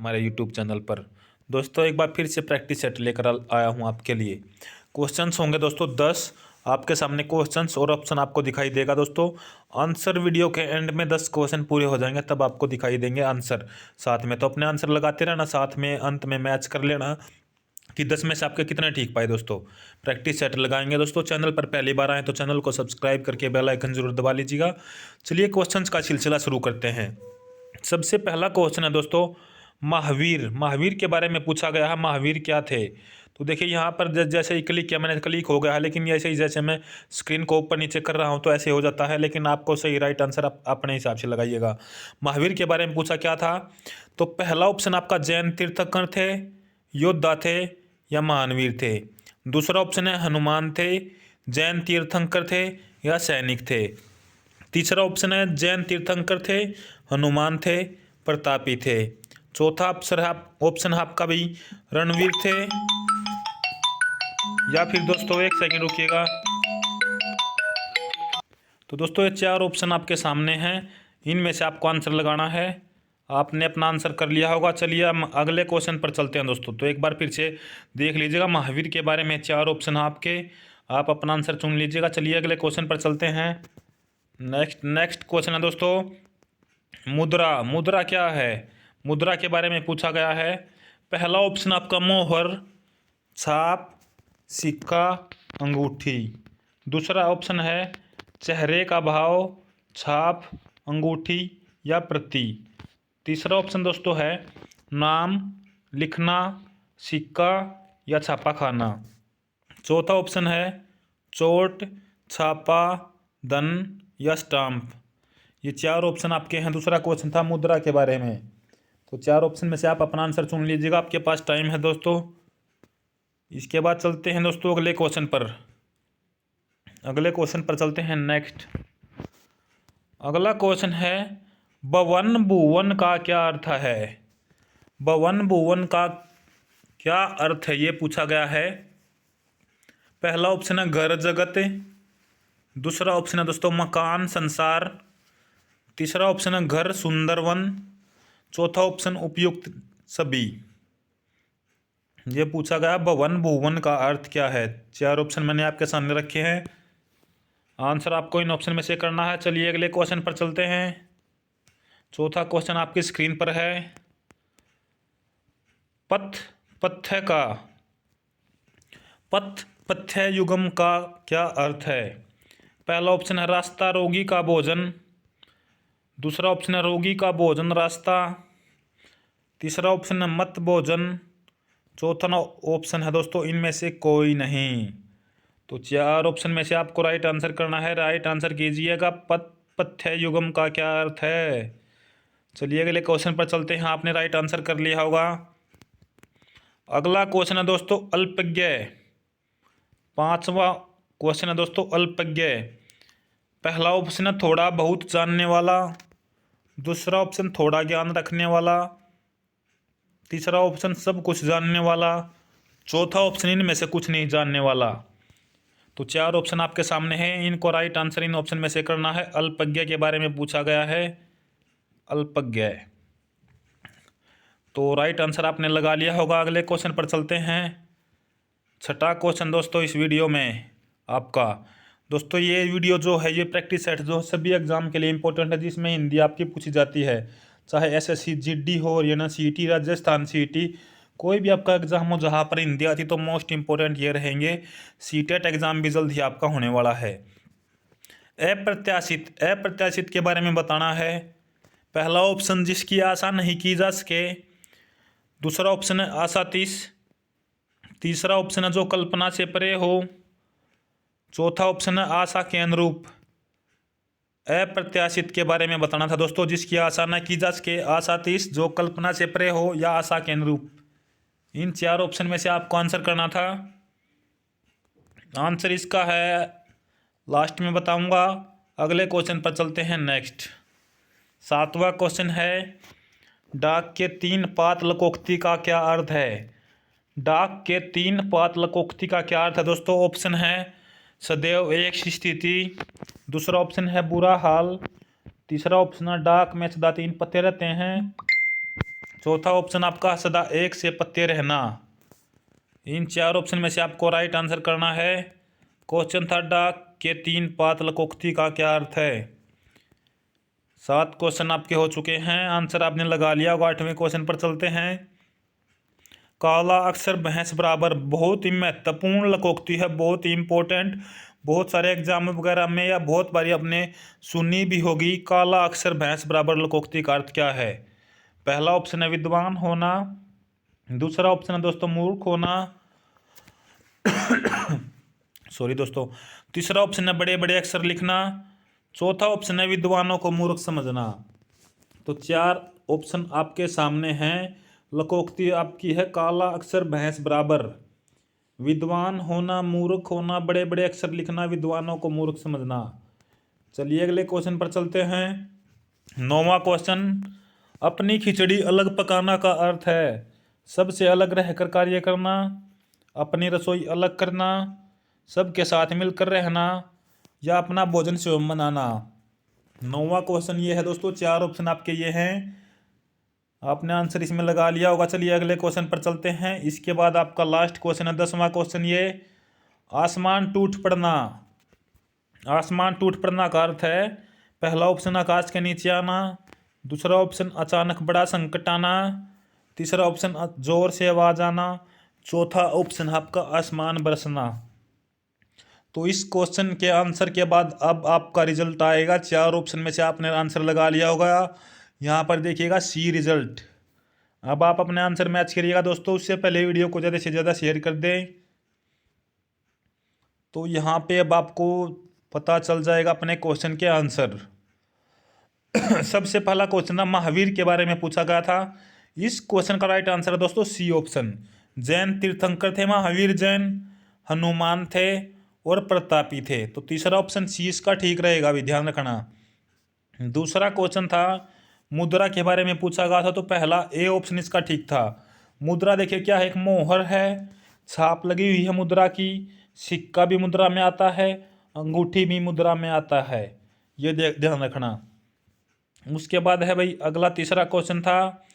हमारे YouTube channel पर। दोस्तों एक बार फिर से प्रैक्टिस सेट लेकर आया हूँ आपके लिए। क्वेश्चंस होंगे दोस्तों 10 आपके सामने क्वेश्चंस और ऑप्शन आपको दिखाई देगा दोस्तों। आंसर वीडियो के एंड में 10 क्वेश्चन पूरे हो जाएंगे तब आपको दिखाई देंगे आंसर साथ में। तो अपने आंसर लगाते रहना, साथ में अंत में मैच कर लेना कि 10 में से आपके कितने ठीक पाए। दोस्तों प्रैक्टिस सेट लगाएंगे दोस्तों। चैनल पर पहली बार आए तो चैनल को सब्सक्राइब करके बेल आइकन जरूर दबा लीजिएगा। चलिए क्वेश्चंस का सिलसिला शुरू करते हैं। सबसे पहला क्वेश्चन है दोस्तों, महावीर। महावीर के बारे में पूछा गया है, महावीर क्या थे। तो देखिए यहाँ पर जैसे ही क्लिक किया मैंने, क्लिक हो गया है, लेकिन ऐसे ही जैसे मैं स्क्रीन को ऊपर नीचे कर रहा हूँ तो ऐसे हो जाता है, लेकिन आपको सही राइट आंसर अपने हिसाब से लगाइएगा। महावीर के बारे में पूछा क्या था, तो पहला ऑप्शन आपका जैन तीर्थंकर थे, योद्धा थे या महावीर थे। दूसरा ऑप्शन है हनुमान थे, जैन तीर्थंकर थे या सैनिक थे। तीसरा ऑप्शन है जैन तीर्थंकर थे, हनुमान थे, प्रतापी थे। चौथा ऑप्शन है आपका भी रणवीर थे, या फिर दोस्तों एक सेकंड रुकिएगा। तो दोस्तों ये 4 ऑप्शन आपके सामने हैं, इनमें से आपको आंसर लगाना है। आपने अपना आंसर कर लिया होगा। चलिए हम अगले क्वेश्चन पर चलते हैं दोस्तों। तो एक बार फिर से देख लीजिएगा, महावीर के बारे में 4 ऑप्शन आपके, आप अपना आंसर चुन लीजिएगा। चलिए अगले क्वेश्चन पर चलते हैं। नेक्स्ट क्वेश्चन है दोस्तों, मुद्रा। मुद्रा क्या है, मुद्रा के बारे में पूछा गया है। पहला ऑप्शन आपका मोहर, छाप, सिक्का, अंगूठी। दूसरा ऑप्शन है चेहरे का भाव, छाप, अंगूठी या प्रति। तीसरा ऑप्शन दोस्तों है नाम, लिखना, सिक्का या छापा खाना। चौथा ऑप्शन है चोट, छापा, धन या स्टाम्प। ये 4 ऑप्शन आपके हैं। दूसरा क्वेश्चन था मुद्रा के बारे में। तो 4 ऑप्शन में से आप अपना आंसर चुन लीजिएगा, आपके पास टाइम है दोस्तों। इसके बाद चलते हैं दोस्तों अगले क्वेश्चन पर। अगले क्वेश्चन पर चलते हैं नेक्स्ट। अगला क्वेश्चन है बवन भुवन का क्या अर्थ है। बवन भुवन का क्या अर्थ है ये पूछा गया है। पहला ऑप्शन है घर जगत, दूसरा ऑप्शन है दोस्तों मकान संसार, तीसरा ऑप्शन है घर सुंदरवन, चौथा ऑप्शन उपयुक्त सभी। ये पूछा गया भवन भुवन का अर्थ क्या है। 4 ऑप्शन मैंने आपके सामने रखे हैं, आंसर आपको इन ऑप्शन में से करना है। चलिए अगले क्वेश्चन पर चलते हैं। चौथा क्वेश्चन आपकी स्क्रीन पर है, पथ्य का पथ्य युगम का क्या अर्थ है। पहला ऑप्शन है रास्ता रोगी का भोजन, दूसरा ऑप्शन है रोगी का भोजन रास्ता, तीसरा ऑप्शन है मत भोजन, चौथा ऑप्शन है दोस्तों इनमें से कोई नहीं। तो 4 ऑप्शन में से आपको राइट आंसर करना है। राइट आंसर कीजिएगा। पथ्य युगम का क्या अर्थ है। चलिए अगले क्वेश्चन पर चलते हैं। आपने राइट आंसर कर लिया होगा। अगला क्वेश्चन है दोस्तों अल्पज्ञ। 5वां क्वेश्चन है दोस्तों अल्पज्ञ। पहला ऑप्शन है थोड़ा बहुत जानने वाला, दूसरा ऑप्शन थोड़ा ज्ञान रखने वाला, तीसरा ऑप्शन सब कुछ जानने वाला, चौथा ऑप्शन इनमें से कुछ नहीं जानने वाला। तो 4 ऑप्शन आपके सामने हैं, इनको राइट आंसर इन ऑप्शन में से करना है। अल्पज्ञ के बारे में पूछा गया है, अल्पज्ञ। तो राइट आंसर आपने लगा लिया होगा। अगले क्वेश्चन पर चलते हैं। छठा क्वेश्चन दोस्तों इस वीडियो में आपका। दोस्तों ये वीडियो जो है ये प्रैक्टिस सेट जो सभी एग्जाम के लिए इंपॉर्टेंट है, जिसमें हिंदी आपकी पूछी जाती है। चाहे एसएससी जीडी हो, हरियाणा सीईटी, राजस्थान सीईटी, कोई भी आपका एग्जाम हो जहाँ पर हिंदी आती तो मोस्ट इंपॉर्टेंट ये रहेंगे। सीटेट एग्जाम भी जल्द ही आपका होने वाला है। अप्रत्याशित के बारे में बताना है। पहला ऑप्शन जिसकी आशा नहीं की जा सके, दूसरा ऑप्शन है आशातीत, तीसरा ऑप्शन है जो कल्पना से परे हो, चौथा ऑप्शन है आशा के अनुरूप। अप्रत्याशित के बारे में बताना था दोस्तों, जिसकी आशा न की जा सके, आशातीत, जो कल्पना से परे हो या आशा के अनुरूप। इन 4 ऑप्शन में से आपको आंसर करना था। आंसर इसका है लास्ट में बताऊंगा। अगले क्वेश्चन पर चलते हैं नेक्स्ट। 7वां क्वेश्चन है डाक के 3 पात लकोक्ति का क्या अर्थ है। डाक के 3 पात लकोक्ति का क्या अर्थ है दोस्तों। ऑप्शन है सदैव एक सी स्थिति, दूसरा ऑप्शन है बुरा हाल, तीसरा ऑप्शन है डाक में सदा 3 पत्ते रहते हैं, चौथा ऑप्शन आपका सदा एक से पत्ते रहना। इन 4 ऑप्शन में से आपको राइट आंसर करना है। क्वेश्चन था डाक के 3 पात लकोक्ति का क्या अर्थ है। 7 क्वेश्चन आपके हो चुके हैं, आंसर आपने लगा लिया होगा। 8वें क्वेश्चन पर चलते हैं। काला अक्षर भैंस बराबर बहुत ही महत्वपूर्ण लकोक्ति है, बहुत ही इंपॉर्टेंट, बहुत सारे एग्जाम वगैरह में या बहुत बारी आपने सुनी भी होगी। काला अक्षर भैंस बराबर लकोक्ति का अर्थ क्या है। पहला ऑप्शन है विद्वान होना, दूसरा ऑप्शन है दोस्तों मूर्ख होना सॉरी दोस्तों, तीसरा ऑप्शन है बड़े बड़े अक्षर लिखना, चौथा ऑप्शन है विद्वानों को मूर्ख समझना। तो 4 ऑप्शन आपके सामने हैं। लकोक्ति आपकी है काला अक्षर भैंस बराबर विद्वान होना, मूर्ख होना, बड़े बड़े अक्षर लिखना, विद्वानों को मूर्ख समझना। चलिए अगले क्वेश्चन पर चलते हैं। 9वां क्वेश्चन, अपनी खिचड़ी अलग पकाना का अर्थ है सबसे अलग रहकर कार्य करना, अपनी रसोई अलग करना, सबके साथ मिलकर रहना, या अपना भोजन स्वयं बनाना। 9वां क्वेश्चन ये है दोस्तों। 4 ऑप्शन आपके ये हैं, आपने आंसर इसमें लगा लिया होगा। चलिए अगले क्वेश्चन पर चलते हैं। इसके बाद आपका लास्ट क्वेश्चन है 10वां क्वेश्चन ये, आसमान टूट पड़ना। आसमान टूट पड़ना का अर्थ है पहला ऑप्शन आकाश के नीचे आना, दूसरा ऑप्शन अचानक बड़ा संकट आना, तीसरा ऑप्शन जोर से आवाज आना, चौथा ऑप्शन आपका आसमान बरसना। तो इस क्वेश्चन के आंसर के बाद अब आपका रिजल्ट आएगा। 4 ऑप्शन में से आपने आंसर लगा लिया होगा, यहाँ पर देखिएगा सी रिजल्ट। अब आप अपने आंसर मैच करिएगा दोस्तों। उससे पहले वीडियो को ज़्यादा से ज़्यादा शेयर कर दें। तो यहाँ पे अब आपको पता चल जाएगा अपने क्वेश्चन के आंसर। सबसे पहला क्वेश्चन था महावीर के बारे में पूछा गया था। इस क्वेश्चन का राइट आंसर है दोस्तों सी ऑप्शन। जैन तीर्थंकर थे महावीर, जैन हनुमान थे और प्रतापी थे। तो तीसरा ऑप्शन सी इसका ठीक रहेगा, भी ध्यान रखना। दूसरा क्वेश्चन था मुद्रा के बारे में पूछा गया था। तो पहला ए ऑप्शन इसका ठीक था। मुद्रा देखिए क्या है, एक मोहर है, छाप लगी हुई है मुद्रा की, सिक्का भी मुद्रा में आता है, अंगूठी भी मुद्रा में आता है, ये ध्यान रखना। उसके बाद है भाई अगला तीसरा क्वेश्चन था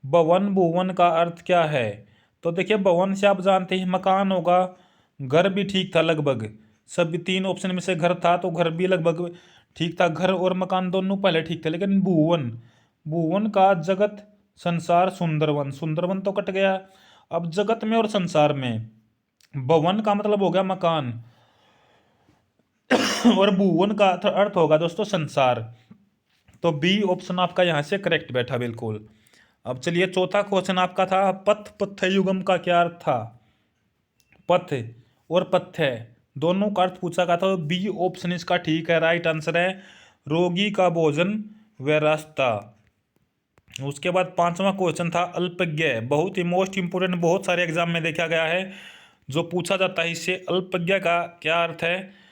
भवन भुवन का अर्थ क्या है। तो देखिए भवन से आप जानते हैं मकान होगा, घर भी ठीक था लगभग। सभी 3 ऑप्शन में से घर था तो घर भी लगभग ठीक था, घर और मकान दोनों पहले ठीक थे। लेकिन भुवन, भुवन का जगत संसार सुंदरवन, सुंदरवन तो कट गया। अब जगत में और संसार में भवन का मतलब हो गया मकान और भुवन का अर्थ होगा दोस्तों संसार। तो बी ऑप्शन आपका यहाँ से करेक्ट बैठा बिल्कुल। अब चलिए चौथा क्वेश्चन आपका था पथ पथ्य युगम का क्या अर्थ था। पथ और पथ्य दोनों का अर्थ पूछा गया था। बी ऑप्शन इसका ठीक है, राइट आंसर है रोगी का भोजन व रास्ता। उसके बाद 5वां क्वेश्चन था अल्पज्ञ, बहुत ही मोस्ट इंपोर्टेंट, बहुत सारे एग्जाम में देखा गया है जो पूछा जाता है इससे। अल्पज्ञ का क्या अर्थ है।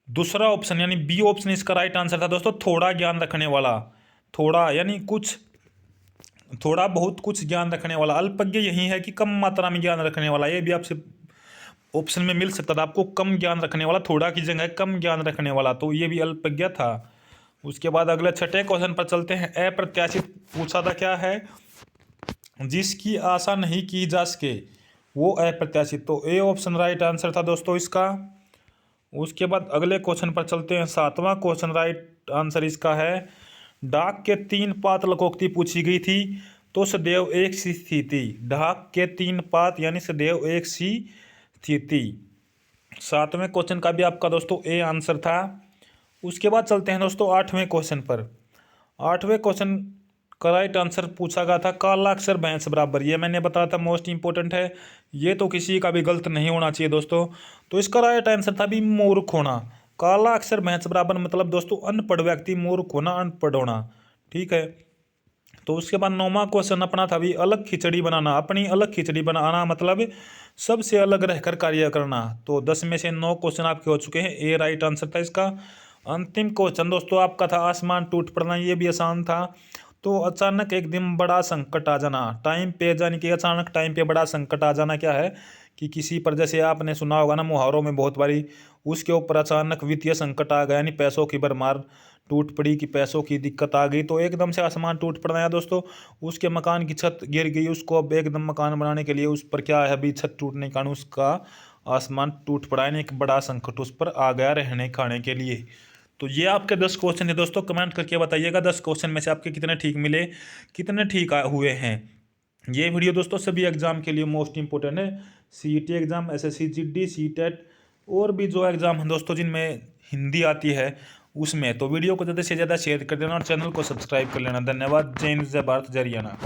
दूसरा ऑप्शन यानी बी ऑप्शन इसका राइट आंसर था दोस्तों, थोड़ा ज्ञान रखने वाला। थोड़ा यानी कुछ, थोड़ा बहुत कुछ ज्ञान रखने वाला। अल्पज्ञ यही है कि कम मात्रा में ज्ञान रखने वाला। ये भी आपसे ऑप्शन में मिल सकता था आपको, कम ज्ञान रखने वाला, थोड़ा की जगह कम ज्ञान रखने वाला, तो ये भी अल्पज्ञ था। उसके बाद अगले छठे क्वेश्चन पर चलते हैं। अप्रत्याशित पूछा था क्या है, जिसकी आशा नहीं की जा सके वो अप्रत्याशित। तो ए ऑप्शन राइट आंसर था दोस्तों इसका। उसके बाद अगले क्वेश्चन पर चलते हैं। 7वां क्वेश्चन राइट आंसर इसका है डाक के 3 पात लकोक्ति पूछी गई थी तो सदैव एक सी स्थिति। डाक के 3 पात यानी सदैव एक सी स्थिति। 7वें क्वेश्चन का भी आपका दोस्तों ए आंसर था। उसके बाद चलते हैं दोस्तों 8वें क्वेश्चन पर। 8वें क्वेश्चन का राइट आंसर पूछा गया था काला अक्षर भैंस बराबर। ये मैंने बताया था मोस्ट इंपोर्टेंट है, ये तो किसी का भी गलत नहीं होना चाहिए दोस्तों। तो इसका राइट आंसर था भी मूर्ख होना। काला अक्षर भैंस बराबर मतलब दोस्तों अनपढ़ व्यक्ति, मूर्ख होना, अनपढ़ होना, ठीक है। तो उसके बाद 9वां क्वेश्चन अपना था भी अलग खिचड़ी बनाना। अपनी अलग खिचड़ी बनाना मतलब सबसे अलग रहकर कार्य करना। तो 10 में से 9 क्वेश्चन आपके हो चुके हैं, ए राइट आंसर था इसका। अंतिम क्वेश्चन दोस्तों आपका था आसमान टूट पड़ना। ये भी आसान था। तो अचानक एक दिन बड़ा संकट आ जाना, टाइम पे जाने कि अचानक टाइम पे बड़ा संकट आ जाना क्या है कि किसी पर, जैसे आपने सुना होगा ना मुहावरों में बहुत बारी, उसके ऊपर अचानक वित्तीय संकट आ गया यानी पैसों की भरमार, टूट पड़ी कि पैसों की दिक्कत आ गई, तो एकदम से आसमान टूट पड़ा है दोस्तों। उसके मकान की छत गिर गई, उसको अब एकदम मकान बनाने के लिए उस पर क्या है, अभी छत टूटने के कारण उसका आसमान टूट पड़ा है, एक बड़ा संकट उस पर आ गया रहने खाने के लिए। तो ये आपके 10 क्वेश्चन है दोस्तों, कमेंट करके बताइएगा 10 क्वेश्चन में से आपके कितने ठीक मिले, कितने ठीक हुए हैं। ये वीडियो दोस्तों सभी एग्जाम के लिए मोस्ट इंपोर्टेंट है, CET exam, SSC GD, CTET और भी जो एग्जाम है दोस्तों जिनमें हिंदी आती है उसमें। तो वीडियो को ज़्यादा से ज़्यादा शेयर कर देना और चैनल को सब्सक्राइब कर लेना। धन्यवाद। जय हिंद, जय भारत, जय हरियाणा।